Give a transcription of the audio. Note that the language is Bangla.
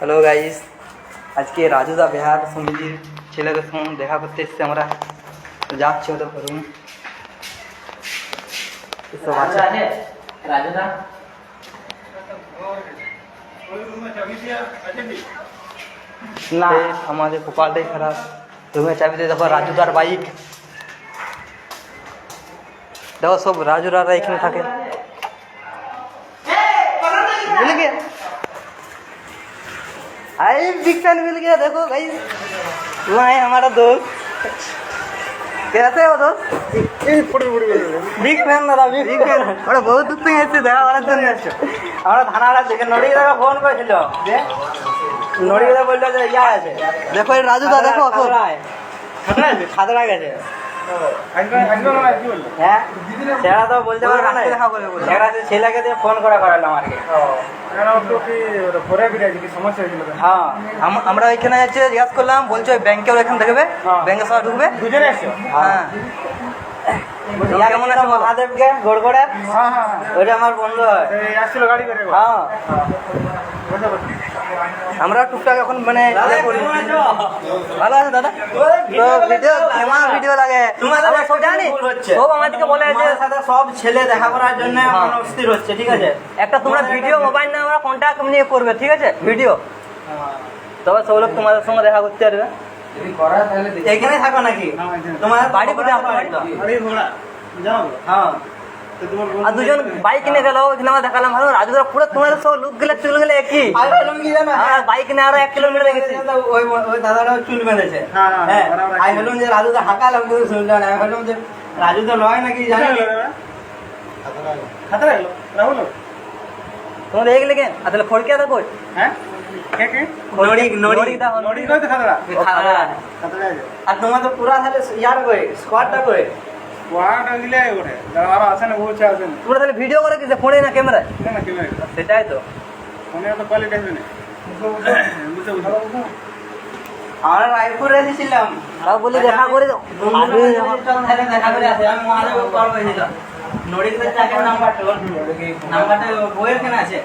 হ্যালো গাইস, আজকে রাজুদা বিহার সমিতির ছেলেদের সঙ্গে দেখা করতে এসেছি আমরা। তো যাচ্ছি ওদের রুম। এসব আছে রাজুদা না, আমাদের কপালটাই খারাপ। রুমের চাবিতে দেখো রাজুদার বাইক, দেখো সব রাজুদারা এখানে থাকে। मिल गया, आई बिग फैन मिल गया। देखो गाइस, वो है हमारा दोस्त। कैसे हो दोस्त? बिग फैन दादा, बिग फैन। ওরা বহুত দূর থেকে এসেছে দেখা করার জন্য এসেছে। আমরা থানাটা থেকে নড়িদাকে ফোন করেছিল যে নড়িদা বললো যে ইয়া আছে। দেখো এই রাজুদা, দেখো খাতরা গেছে। হ্যাঁ, সেটা তো বলতে পারবো না। সেটা ছেলেকে দিয়ে ফোন করে করালাম আর কি। হ্যাঁ, আমরা ওইখানে যাচ্ছে, জিজ্ঞাসা করলাম, বলছে ওই ব্যাংকে ওইখানে দেখবে, ব্যাংকের সময় ঢুকবে। দুজনে এসছো? হ্যাঁ। কেমন আছে মহাদেবকে গোড়গোড়ে? ওইটা আমার বন্ধু হয়। হ্যাঁ, আমরা টুকটাক এখন মানে ভালো আছে দাদা। তো ভিডিও কেমন ভিডিও লাগে আমরা সব জানি, সব আমাদেরকে বলে যে সব ছেলে দেখা করার জন্য এখন অস্থির হচ্ছে, ঠিক আছে? একটা তোমরা ভিডিও মোবাইল নিয়ে আমরা কন্ট্যাক্ট নিয়ে করবে, ঠিক আছে? ভিডিও তবে সব লোক তোমাদের সঙ্গে দেখা করতে পারবে। এখানে থাকো নাকি? তোমার বাড়ি কোথায়? আপনার বাড়ি তো? হ্যাঁ, আর দুজন বাইক কিনে গেল, ওইখানে আমরা দেখালাম। ভালো রাজুদা পুরো তোমাদের সব লুক গেলে চুল গেলে একই। আমরা বাইক কিনে আরো 1 কিলোমিটার গেছি। ওই দাদাটাও চুল বেঁধেছে। হ্যাঁ, আমি বললাম যে রাজুদা হাঁকালাম, কিন্তু শুনলো না। আমি বললাম যে রাজুদা নয় নাকি জানি তোমরা দেখে লেগে আসলে ফড়কে দেখো। আর তোমার তো পুরা তাহলে ইয়ার করে স্কোয়াডটা করে তোমরা তাহলে ভিডিও করে দিচ্ছে ফোনে না ক্যামেরায়? সেটাই তো। আমরা রায়পুরে এসেছিলাম, তাও বলি দেখা করে দাও। দেখা করে আসে। আমি মহাদেব কল করেছিলাম, নড়িদের চাকের নাম্বারটা বইয়ের কেনা আছে।